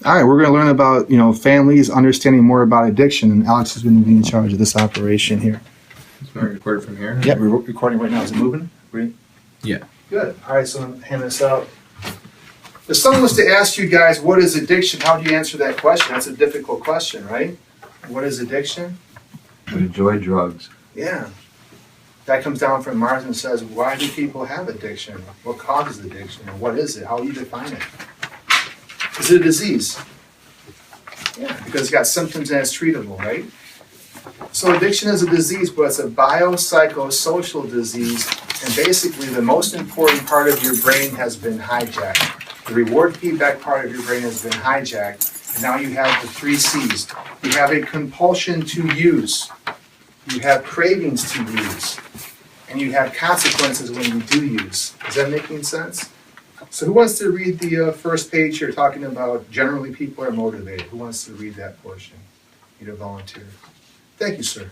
All right, we're going to learn about, families understanding more about addiction, and Alex is going to be in charge of this operation here. It's going to record from here? Yeah, we're recording right now. Is it moving? Yeah. Good. All right, so I'm going to hand this out. If someone was to ask you guys, what is addiction, how do you answer that question? That's a difficult question, right? What is addiction? We enjoy drugs. Yeah. That comes down from Mars and says, why do people have addiction? What causes addiction? And what is it? How do you define it? Is it a disease? Yeah, because it's got symptoms and it's treatable, right? So addiction is a disease, but it's a biopsychosocial disease, and basically the most important part of your brain has been hijacked. The reward feedback part of your brain has been hijacked, and now you have the 3 C's. You have a compulsion to use, you have cravings to use, and you have consequences when you do use. Is that making sense? So who wants to read the first page here talking about generally people are motivated? Who wants to read that portion? Need a volunteer. Thank you, sir.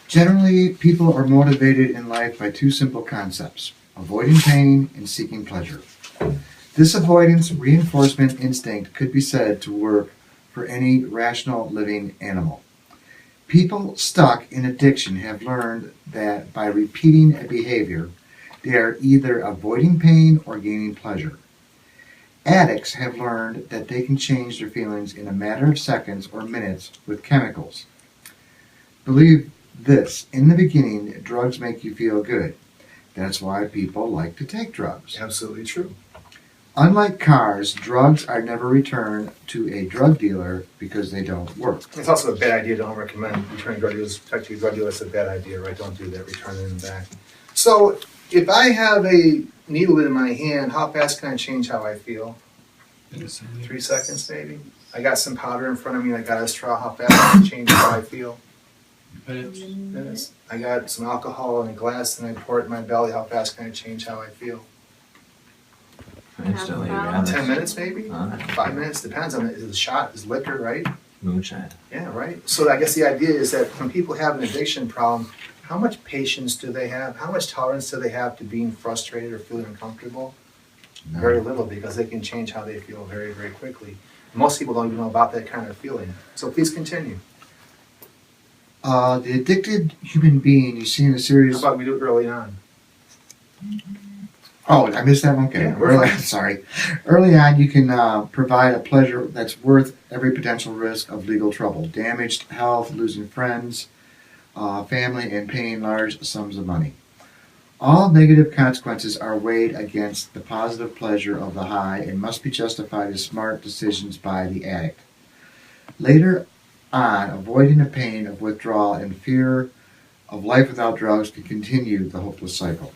Generally, people are motivated in life by 2 simple concepts: avoiding pain and seeking pleasure. This avoidance reinforcement instinct could be said to work for any rational living animal. People stuck in addiction have learned that by repeating a behavior, they are either avoiding pain or gaining pleasure. Addicts have learned that they can change their feelings in a matter of seconds or minutes with chemicals. Believe this, in the beginning, drugs make you feel good. That's why people like to take drugs. Absolutely true. Unlike cars, drugs are never returned to a drug dealer because they don't work. It's also a bad idea. Don't recommend returning drug dealers. Protect your drug dealer. It's a bad idea, right? Don't do that. Return them back. So if I have a needle in my hand, how fast can I change how I feel? 3 seconds, maybe. I got some powder in front of me. I got a straw. How fast can I change how I feel? Minutes. I got some alcohol in a glass and I pour it in my belly. How fast can I change how I feel? Instantly. 10 minutes, maybe? 5 5 minutes. Depends on it. Is it a shot? Is liquor, right? Moonshine. Yeah, right. So I guess the idea is that when people have an addiction problem, how much patience do they have? How much tolerance do they have to being frustrated or feeling uncomfortable? No. Very little, because they can change how they feel very, very quickly. Most people don't even know about that kind of feeling. So please continue. The addicted human being you see in a series... How about we do it early on? Oh, I missed that one? Okay. Yeah, sorry. Early on, you can provide a pleasure that's worth every potential risk of legal trouble. Damaged health, losing friends, family, and paying large sums of money. All negative consequences are weighed against the positive pleasure of the high and must be justified as smart decisions by the addict. Later on, avoiding the pain of withdrawal and fear of life without drugs can continue the hopeless cycle.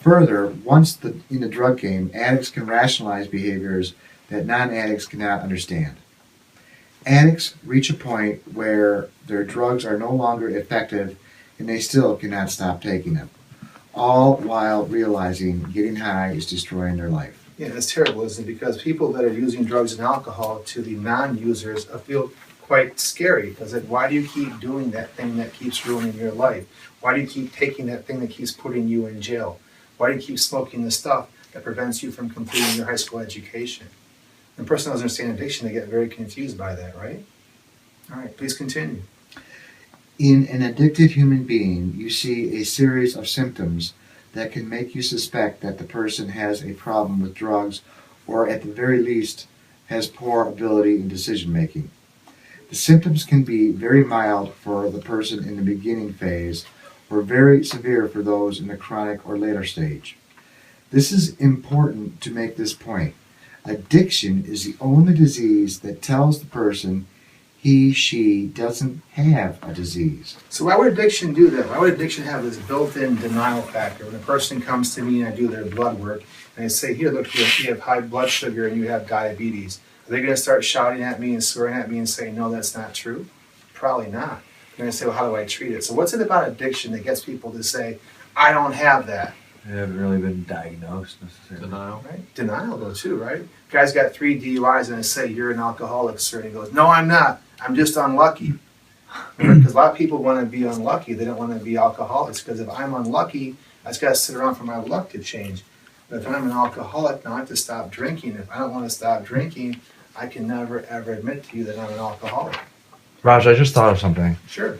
Further, once in the drug game, addicts can rationalize behaviors that non-addicts cannot understand. Addicts reach a point where their drugs are no longer effective and they still cannot stop taking them, all while realizing getting high is destroying their life. Yeah, that's terrible, isn't it? Because people that are using drugs and alcohol to the non-users feel quite scary. Because why do you keep doing that thing that keeps ruining your life? Why do you keep taking that thing that keeps putting you in jail? Why do you keep smoking the stuff that prevents you from completing your high school education? When a person doesn't understand addiction, they get very confused by that, right? All right, please continue. In an addicted human being, you see a series of symptoms that can make you suspect that the person has a problem with drugs or at the very least has poor ability in decision making. The symptoms can be very mild for the person in the beginning phase or very severe for those in the chronic or later stage. This is important to make this point. Addiction is the only disease that tells the person she doesn't have a disease. So why would addiction do that? Why would addiction have this built-in denial factor? When a person comes to me and I do their blood work and I say, here, look, you have high blood sugar and you have diabetes. Are they going to start shouting at me and swearing at me and saying, no, that's not true? Probably not. They're going to say, well, how do I treat it? So what's it about addiction that gets people to say, I don't have that? They haven't really been diagnosed necessarily. Denial. Right? Denial, though, too, right? Guy's got 3 DUIs and I say, you're an alcoholic, sir. And he goes, no, I'm not. I'm just unlucky. Because a lot of people want to be unlucky. They don't want to be alcoholics. Because if I'm unlucky, I just got to sit around for my luck to change. But if I'm an alcoholic, now I have to stop drinking. If I don't want to stop drinking, I can never ever admit to you that I'm an alcoholic. Raj, I just thought of something. Sure.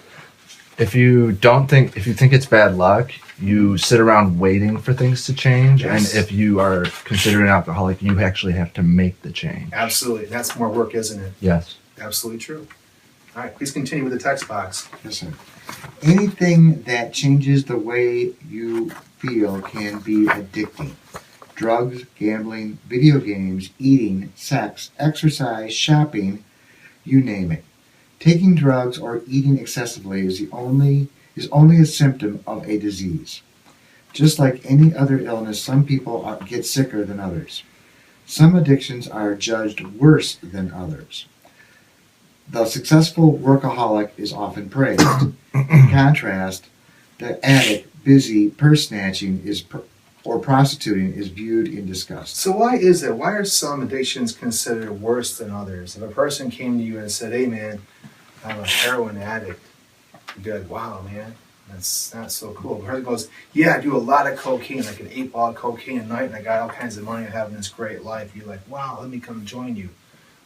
If you think it's bad luck, you sit around waiting for things to change. Yes. And if you are considered an alcoholic, you actually have to make the change. Absolutely. That's more work, isn't it? Yes. Absolutely true. All right, please continue with the text box. Yes, sir. Anything that changes the way you feel can be addicting. Drugs, gambling, video games, eating, sex, exercise, shopping, you name it. Taking drugs or eating excessively is only a symptom of a disease. Just like any other illness, some people get sicker than others. Some addictions are judged worse than others. The successful workaholic is often praised. In contrast, the addict, busy purse snatching or prostituting is viewed in disgust. So why is it? Why are some addictions considered worse than others? If a person came to you and said, hey man, I'm a heroin addict, you'd be like, wow man, that's not so cool. But person goes, yeah, I do a lot of cocaine, like an 8-ball of cocaine a night, and I got all kinds of money, I'm having this great life. You're like, wow, let me come join you.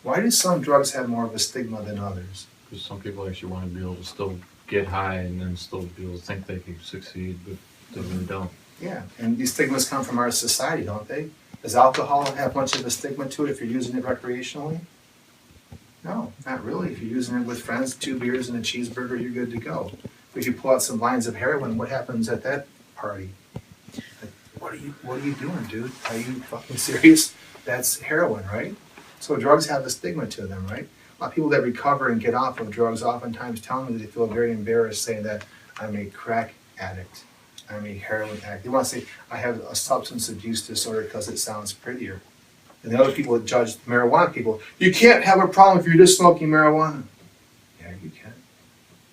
Why do some drugs have more of a stigma than others? Because some people actually want to be able to still get high and then still be able to think they can succeed, but they really don't. Yeah, and these stigmas come from our society, don't they? Does alcohol have much of a stigma to it if you're using it recreationally? No, not really. If you're using it with friends, 2 beers and a cheeseburger, you're good to go. But if you pull out some lines of heroin, what happens at that party? Like, what are you doing, dude? Are you fucking serious? That's heroin, right? So drugs have a stigma to them, right? A lot of people that recover and get off of drugs oftentimes tell me that they feel very embarrassed saying that I'm a crack addict, I'm a heroin addict. They want to say I have a substance abuse disorder because it sounds prettier. And the other people that judge marijuana people, you can't have a problem if you're just smoking marijuana. Yeah, you can,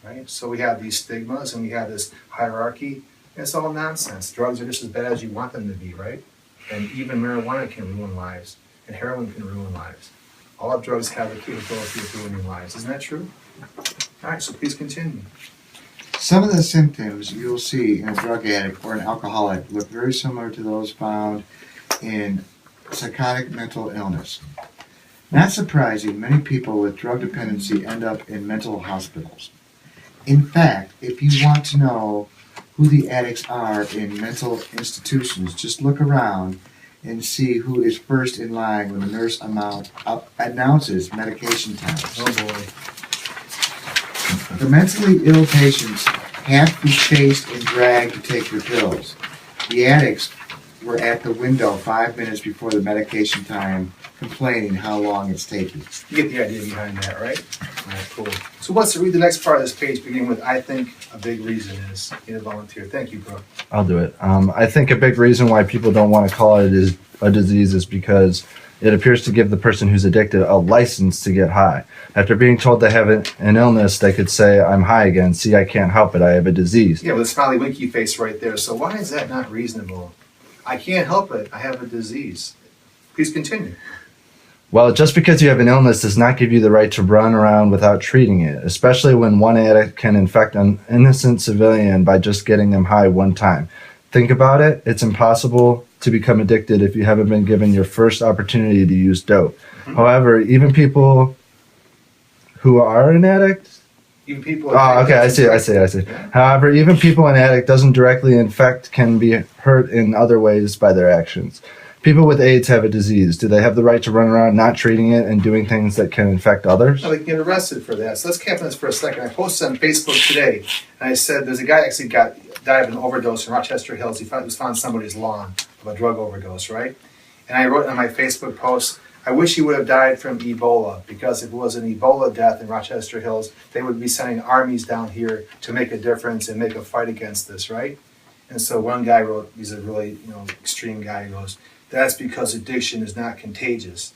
right? So we have these stigmas and we have this hierarchy. It's all nonsense. Drugs are just as bad as you want them to be, right? And even marijuana can ruin lives, and heroin can ruin lives. All drugs have the capability of ruining lives. Isn't that true? All right, so please continue. Some of the symptoms you'll see in a drug addict or an alcoholic look very similar to those found in psychotic mental illness. Not surprising, many people with drug dependency end up in mental hospitals. In fact, if you want to know who the addicts are in mental institutions, just look around and see who is first in line when the nurse announces medication times. Oh boy. The mentally ill patients have to be chased and dragged to take their pills. The addicts were at the window 5 minutes before the medication time, complaining how long it's taking. You get the idea behind that, right? All right, cool. So let's read the next part of this page, beginning with I think a big reason is. Get a volunteer. Thank you, bro. I'll do it. I think a big reason why people don't want to call it a disease is because it appears to give the person who's addicted a license to get high. After being told they have an illness, they could say, I'm high again. See, I can't help it. I have a disease. Yeah, with a smiley winky face right there. So why is that not reasonable? I can't help it. I have a disease. Please continue. Well, just because you have an illness does not give you the right to run around without treating it, especially when one addict can infect an innocent civilian by just getting them high one time. Think about it. It's impossible to become addicted if you haven't been given your first opportunity to use dope. Mm-hmm. However, even people who are an addict... Even people. Oh, okay, I see. Yeah. However, even people an addict doesn't directly infect can be hurt in other ways by their actions. People with AIDS have a disease. Do they have the right to run around not treating it and doing things that can infect others? No, they can get arrested for that. So let's cap on this for a second. I posted on Facebook today, and I said there's a guy actually died of an overdose in Rochester Hills. He was found on somebody's lawn of a drug overdose, right? And I wrote on my Facebook post, I wish he would have died from Ebola, because if it was an Ebola death in Rochester Hills, they would be sending armies down here to make a difference and make a fight against this, right? And so one guy wrote, he's a really extreme guy, he goes, that's because addiction is not contagious.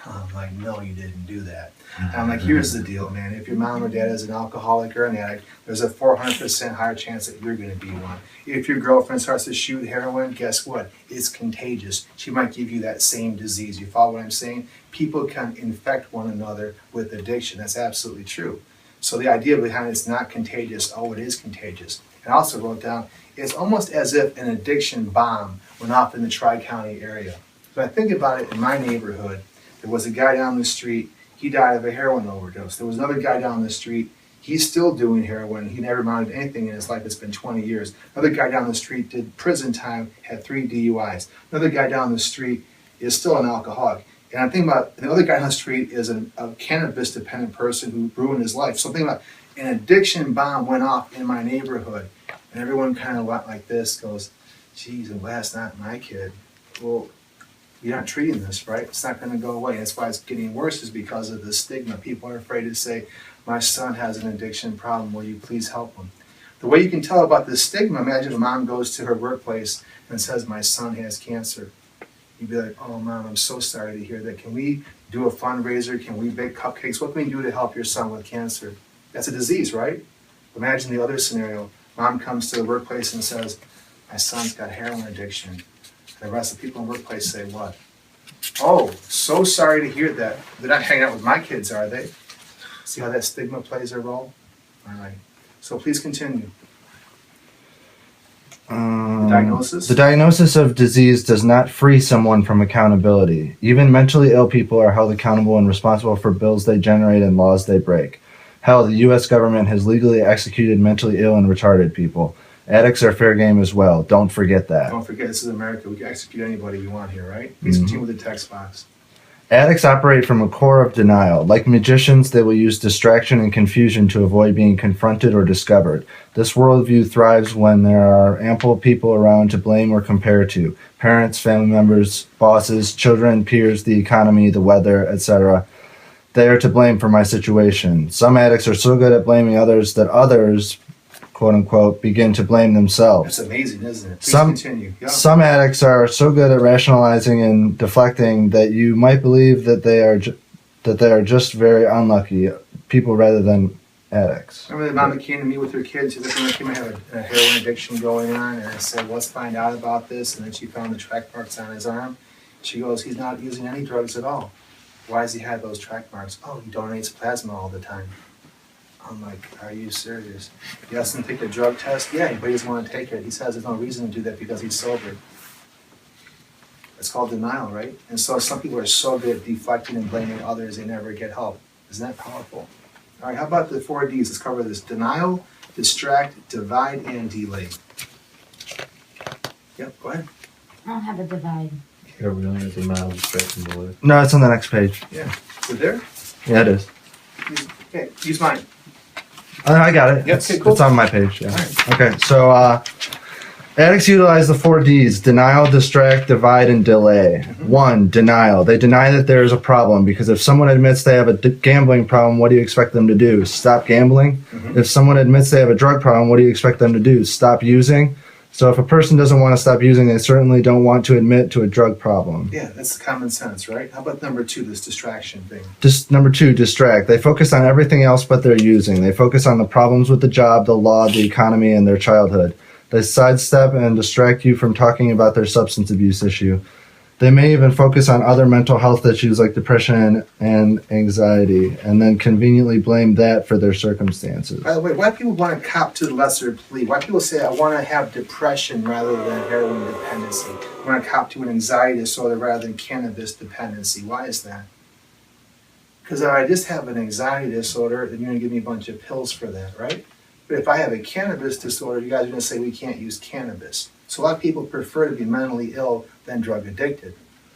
I'm like, no, you didn't do that. And I'm like, here's the deal, man. If your mom or dad is an alcoholic or an addict, there's a 400% higher chance that you're going to be one. If your girlfriend starts to shoot heroin, guess what? It's contagious. She might give you that same disease. You follow what I'm saying? People can infect one another with addiction. That's absolutely true. So the idea behind it's not contagious, oh, it is contagious. And I also wrote down, it's almost as if an addiction bomb went off in the Tri-County area. If I think about it, in my neighborhood, there was a guy down the street, he died of a heroin overdose. There was another guy down the street, he's still doing heroin. He never amounted to anything in his life. It's been 20 years. Another guy down the street did prison time, had 3 DUIs. Another guy down the street is still an alcoholic. And I'm thinking about the other guy on the street is a cannabis-dependent person who ruined his life. So I'm thinking about an addiction bomb went off in my neighborhood. And everyone kind of went like this, goes, geez, well, that's not my kid. Well, you're not treating this, right? It's not going to go away. That's why it's getting worse, is because of the stigma. People are afraid to say, my son has an addiction problem. Will you please help him? The way you can tell about the stigma, imagine a mom goes to her workplace and says, my son has cancer. You'd be like, oh, Mom, I'm so sorry to hear that. Can we do a fundraiser? Can we bake cupcakes? What can we do to help your son with cancer? That's a disease, right? Imagine the other scenario. Mom comes to the workplace and says, my son's got heroin addiction. The rest of the people in the workplace say what? Oh, so sorry to hear that. They're not hanging out with my kids, are they? See how that stigma plays a role? All right. So please continue. Diagnosis? The diagnosis of disease does not free someone from accountability. Even mentally ill people are held accountable and responsible for bills they generate and laws they break. Hell, the U.S. government has legally executed mentally ill and retarded people. Addicts are fair game as well. Don't forget that. Don't forget, this is America. We can execute anybody we want here, right? Please continue with the text box. Addicts operate from a core of denial. Like magicians, they will use distraction and confusion to avoid being confronted or discovered. This worldview thrives when there are ample people around to blame or compare to. Parents, family members, bosses, children, peers, the economy, the weather, etc. They are to blame for my situation. Some addicts are so good at blaming others that others, quote unquote, begin to blame themselves. That's amazing, isn't it? Please continue. Yep. Some addicts are so good at rationalizing and deflecting that you might believe that they are just very unlucky people rather than addicts. Remember the mom that came to me with her kids? She looked at me, I have a heroin addiction going on, and I said, let's find out about this. And then she found the track marks on his arm. She goes, he's not using any drugs at all. Why does he have those track marks? Oh, he donates plasma all the time. I'm like, are you serious? He asked him to take a drug test? Yeah, but he doesn't want to take it. He says there's no reason to do that because he's sober. It's called denial, right? And so some people are so good at deflecting and blaming others, they never get help. Isn't that powerful? All right, how about the 4 Ds? Let's cover this. Denial, distract, divide, and delay. Yep, go ahead. I don't have a divide. Everything is a mild distraction delay. No, it's on the next page. Yeah. Is it there? Yeah, it is. Okay, use mine. I got it. Yep, It's, okay, cool. it's on my page. Yeah. All right. Okay, so addicts utilize the 4 Ds: denial, distract, divide, and delay. 1, denial. They deny that there is a problem because if someone admits they have a gambling problem, what do you expect them to do? Stop gambling? If someone admits they have a drug problem, what do you expect them to do? Stop using? So if a person doesn't want to stop using, they certainly don't want to admit to a drug problem. Yeah, that's common sense, right? How about number 2, this distraction thing? Number 2, distract. They focus on everything else but their using. They focus on the problems with the job, the law, the economy, and their childhood. They sidestep and distract you from talking about their substance abuse issue. They may even focus on other mental health issues like depression and anxiety, and then conveniently blame that for their circumstances. By the way, why do people want to cop to the lesser plea? Why do people say, I want to have depression rather than heroin dependency? I want to cop to an anxiety disorder rather than cannabis dependency. Why is that? Because if I just have an anxiety disorder, then you're going to give me a bunch of pills for that, right? But if I have a cannabis disorder, you guys are going to say we can't use cannabis. So a lot of people prefer to be mentally ill than drug addicted.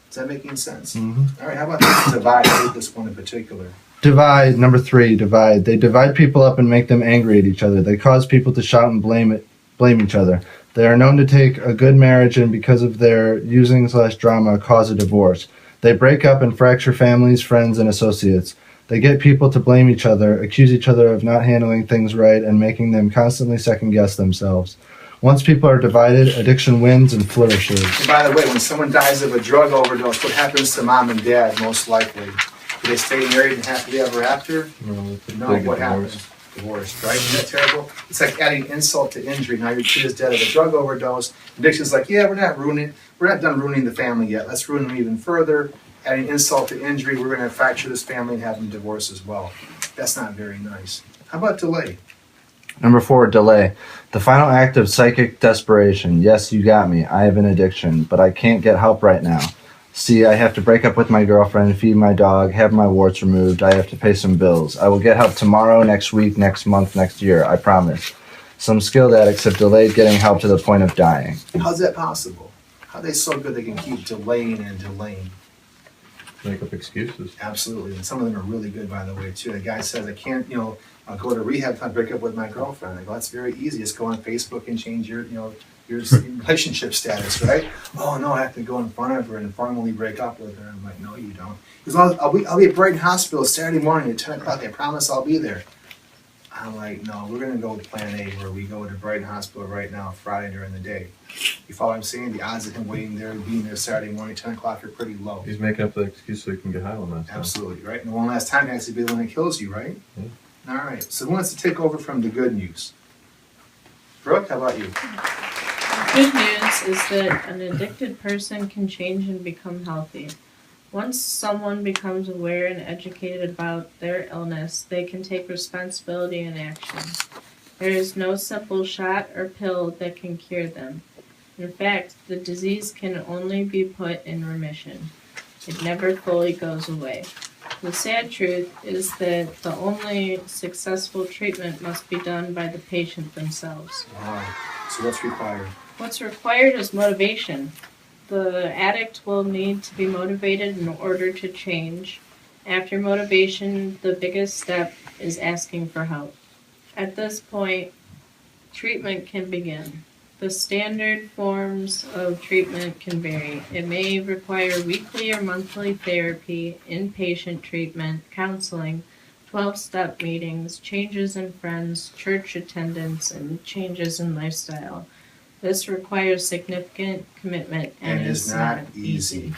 Is that making sense? All right, how about this divide? I hate this one in particular. Divide. Number 3, divide. They divide people up and make them angry at each other. They cause people to shout and blame each other. They are known to take a good marriage and because of their using/drama cause a divorce. They break up and fracture families, friends, and associates. They get people to blame each other, accuse each other of not handling things right, and making them constantly second-guess themselves. Once people are divided, addiction wins and flourishes. And by the way, when someone dies of a drug overdose, what happens to mom and dad most likely? Do they stay married and happily ever after? No, what happens? Divorced, right? Isn't that terrible? It's like adding insult to injury. Now your kid is dead of a drug overdose. Addiction's like, yeah, we're not done ruining the family yet. Let's ruin them even further. Adding insult to injury, we're going to fracture this family and have them divorce as well. That's not very nice. How about delay? Number 4, delay. The final act of psychic desperation. Yes, you got me. I have an addiction, but I can't get help right now. See, I have to break up with my girlfriend, feed my dog, have my warts removed. I have to pay some bills. I will get help tomorrow, next week, next month, next year. I promise. Some skilled addicts have delayed getting help to the point of dying. How's that possible? How are they so good they can keep delaying and delaying? Make up excuses. Absolutely, and some of them are really good, by the way, too. A guy says, I can't, go to rehab if I break up with my girlfriend. I go, that's very easy. Just go on Facebook and change your relationship status, right? Oh, no, I have to go in front of her and formally break up with her. I'm like, no, you don't. Because I'll be at Brighton Hospital Saturday morning at 10 o'clock. I promise I'll be there. I'm like, no, we're going to go with plan A, where we go to Brighton Hospital right now, Friday during the day. You follow what I'm saying? The odds of him waiting there and being there Saturday morning, 10 o'clock, are pretty low. He's making up the excuse so he can get high on that stuff. Absolutely, right? And one last time can actually be the one that kills you, right? Yeah. All right, so who wants to take over from the good news? Brooke, how about you? Good news is that an addicted person can change and become healthy. Once someone becomes aware and educated about their illness, they can take responsibility and action. There is no simple shot or pill that can cure them. In fact, the disease can only be put in remission. It never fully goes away. The sad truth is that the only successful treatment must be done by the patient themselves. Wow. So what's required? What's required is motivation. The addict will need to be motivated in order to change. After motivation, the biggest step is asking for help. At this point, treatment can begin. The standard forms of treatment can vary. It may require weekly or monthly therapy, inpatient treatment, counseling, 12-step meetings, changes in friends, church attendance, and changes in lifestyle. This requires significant commitment and is not easy.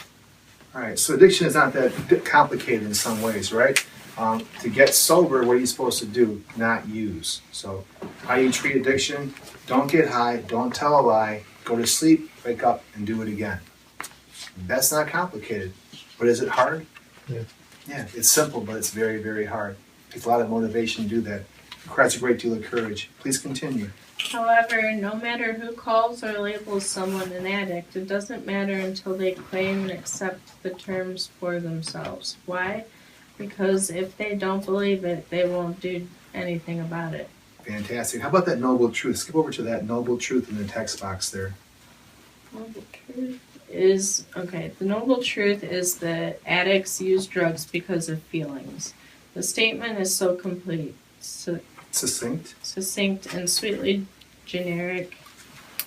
All right, so addiction is not that complicated in some ways, right? To get sober, what are you supposed to do? Not use. So how you treat addiction? Don't get high, don't tell a lie, go to sleep, wake up, and do it again. That's not complicated. But is it hard? Yeah. Yeah, it's simple, but it's very, very hard. It takes a lot of motivation to do that. It requires a great deal of courage. Please continue. However, no matter who calls or labels someone an addict, it doesn't matter until they claim and accept the terms for themselves. Why? Because if they don't believe it, they won't do anything about it. Fantastic. How about that noble truth? Skip over to that noble truth in the text box there. Noble truth is, the noble truth is that addicts use drugs because of feelings. The statement is so complete, Succinct. succinct, and sweetly generic.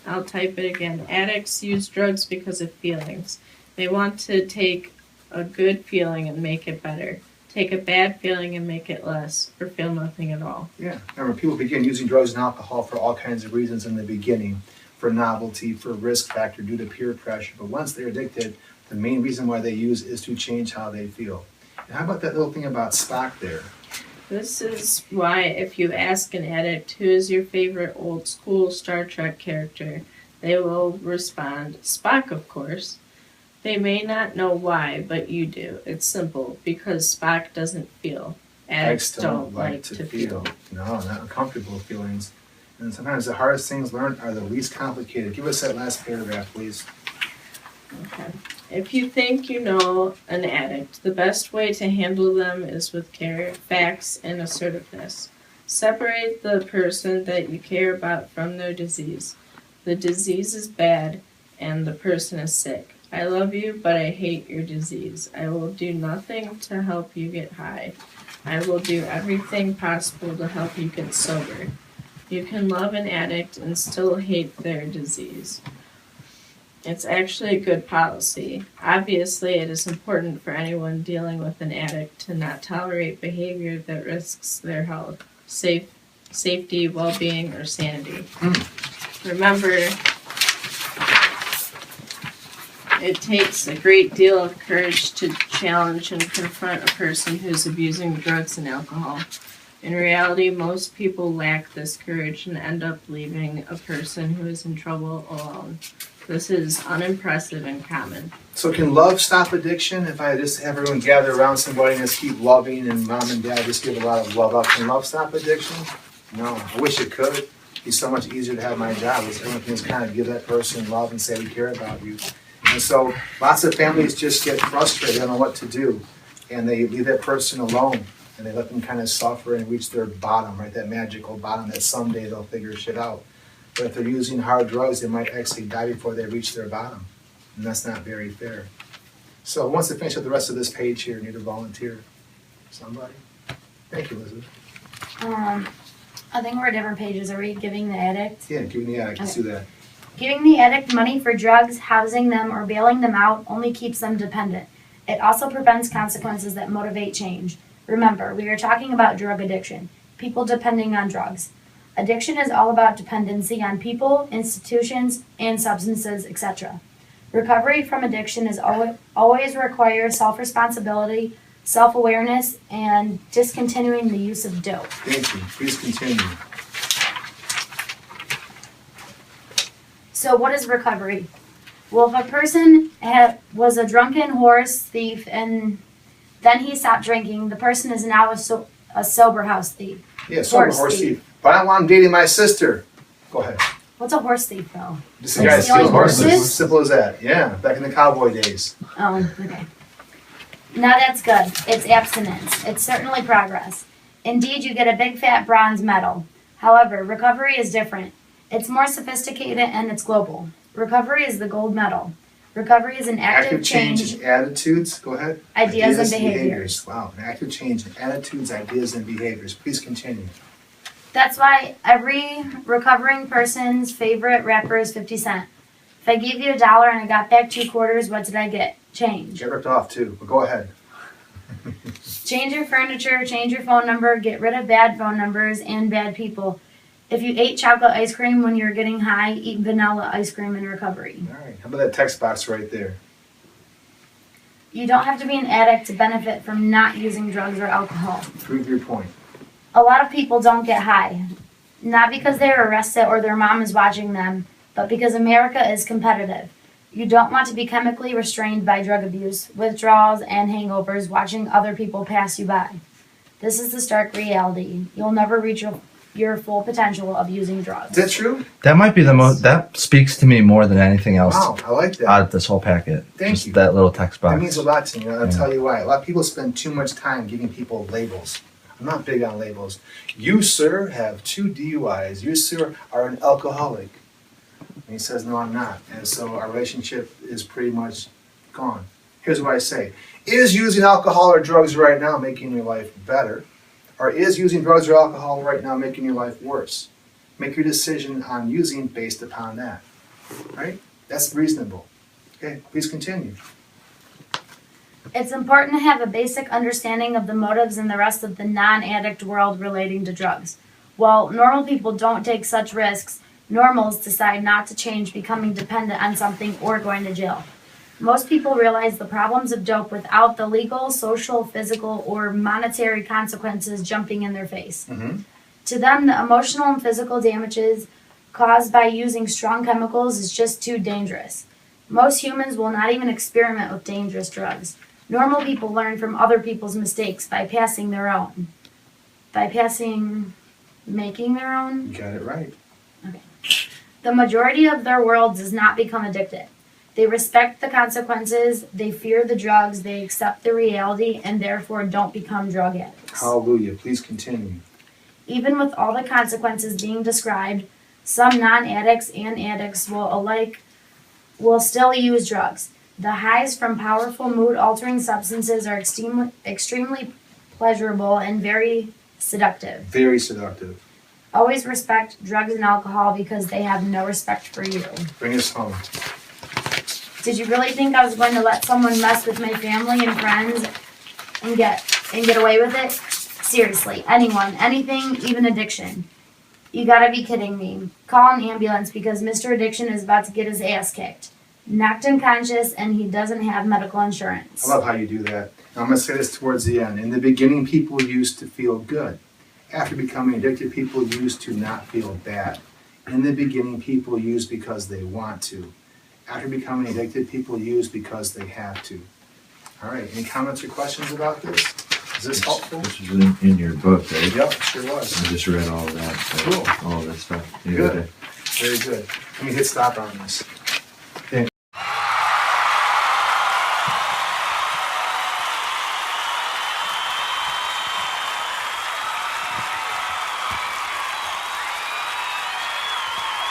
I'll type it again. Addicts use drugs because of feelings. They want to take a good feeling and make it better. Take a bad feeling and make it less, or feel nothing at all. Yeah. Remember, people begin using drugs and alcohol for all kinds of reasons in the beginning. For novelty, for risk factor, due to peer pressure. But once they're addicted, the main reason why they use is to change how they feel. And how about that little thing about Spock there? This is why if you ask an addict who is your favorite old school Star Trek character, they will respond, Spock, of course. They may not know why, but you do. It's simple, because Spock doesn't feel. Addicts don't like to feel. No, not uncomfortable feelings. And sometimes the hardest things learned are the least complicated. Give us that last paragraph, please. Okay. If you think you know an addict, the best way to handle them is with care, facts, and assertiveness. Separate the person that you care about from their disease. The disease is bad, and the person is sick. I love you, but I hate your disease. I will do nothing to help you get high. I will do everything possible to help you get sober. You can love an addict and still hate their disease. It's actually a good policy. Obviously, it is important for anyone dealing with an addict to not tolerate behavior that risks their health, safety, well-being, or sanity. Remember, it takes a great deal of courage to challenge and confront a person who's abusing drugs and alcohol. In reality, most people lack this courage and end up leaving a person who is in trouble alone. This is unimpressive and common. So can love stop addiction? If I just have everyone gather around somebody and just keep loving, and mom and dad just give a lot of love out, can love stop addiction? No, I wish it could. It'd be so much easier to have my job. Everyone can just kind of give that person love and say we care about you. And so lots of families just get frustrated, don't know what to do, and they leave that person alone, and they let them kind of suffer and reach their bottom, right? That magical bottom that someday they'll figure shit out. But if they're using hard drugs, they might actually die before they reach their bottom, and that's not very fair. So once I finish up the rest of this page here, need a volunteer. Somebody? Thank you, Elizabeth. I think we're different pages. Are we giving the addict? Yeah, give me the addict. Let's do that. Giving the addict money for drugs, housing them, or bailing them out only keeps them dependent. It also prevents consequences that motivate change. Remember, we are talking about drug addiction, people depending on drugs. Addiction is all about dependency on people, institutions, and substances, etc. Recovery from addiction is always requires self-responsibility, self-awareness, and discontinuing the use of dope. Thank you. Please continue. So what is recovery? Well, if a person was a drunken horse thief and then he stopped drinking, the person is now a sober house thief. Yeah, sober horse thief. But I don't want him dating my sister. Go ahead. What's a horse thief, though? Just a guy stealing steals horses. horses? Simple as that. Yeah, back in the cowboy days. Oh, okay. Now that's good. It's abstinence. It's certainly progress. Indeed, you get a big fat bronze medal. However, recovery is different. It's more sophisticated and it's global. Recovery is the gold medal. Recovery is an active change in attitudes. Go ahead. Ideas and behaviors. Wow, an active change in attitudes, ideas, and behaviors. Please continue. That's why every recovering person's favorite rapper is 50 Cent. If I gave you $1 and I got back 2 quarters, what did I get? Change. Get ripped off too, but go ahead. Change your furniture, change your phone number, get rid of bad phone numbers and bad people. If you ate chocolate ice cream when you were getting high, eat vanilla ice cream in recovery. All right, how about that text box right there? You don't have to be an addict to benefit from not using drugs or alcohol. Prove your point. A lot of people don't get high, not because they were arrested or their mom is watching them, but because America is competitive. You don't want to be chemically restrained by drug abuse, withdrawals, and hangovers watching other people pass you by. This is the stark reality. You'll never reach your full potential of using drugs. Is that true? That might be the most. That speaks to me more than anything else Wow, I like that. out of this whole packet. Thank Just you. that little text box. That means a lot to me. I'll Yeah. tell you why. A lot of people spend too much time giving people labels. I'm not big on labels. You, sir, have 2 DUIs. You, sir, are an alcoholic. And he says, no, I'm not. And so our relationship is pretty much gone. Here's what I say. Is using alcohol or drugs right now making your life better? Or is using drugs or alcohol right now making your life worse? Make your decision on using based upon that. Right? That's reasonable. Okay, please continue. It's important to have a basic understanding of the motives in the rest of the non-addict world relating to drugs. While normal people don't take such risks, normals decide not to change becoming dependent on something or going to jail. Most people realize the problems of dope without the legal, social, physical, or monetary consequences jumping in their face. Mm-hmm. To them, the emotional and physical damages caused by using strong chemicals is just too dangerous. Most humans will not even experiment with dangerous drugs. Normal people learn from other people's mistakes by passing their own. Making their own? You got it right. The majority of their world does not become addicted. They respect the consequences, they fear the drugs, they accept the reality, and therefore don't become drug addicts. Hallelujah. Please continue. Even with all the consequences being described, some non-addicts and addicts will still use drugs. The highs from powerful mood-altering substances are extremely pleasurable and very seductive. Very seductive. Always respect drugs and alcohol because they have no respect for you. Bring us home. Did you really think I was going to let someone mess with my family and friends and get away with it? Seriously, anyone, anything, even addiction. You gotta be kidding me. Call an ambulance because Mr. Addiction is about to get his ass kicked. Knocked unconscious and he doesn't have medical insurance. I love how you do that. Now, I'm going to say this towards the end. In the beginning, people used to feel good. After becoming addicted, people used to not feel bad. In the beginning, people use because they want to. After becoming addicted, people use because they have to. All right, any comments or questions about this? Is this helpful? This was in your book, right? Yep, sure was. I just read all of that. So Cool. all of that stuff the Good. other day. Very good. Let me hit stop on this.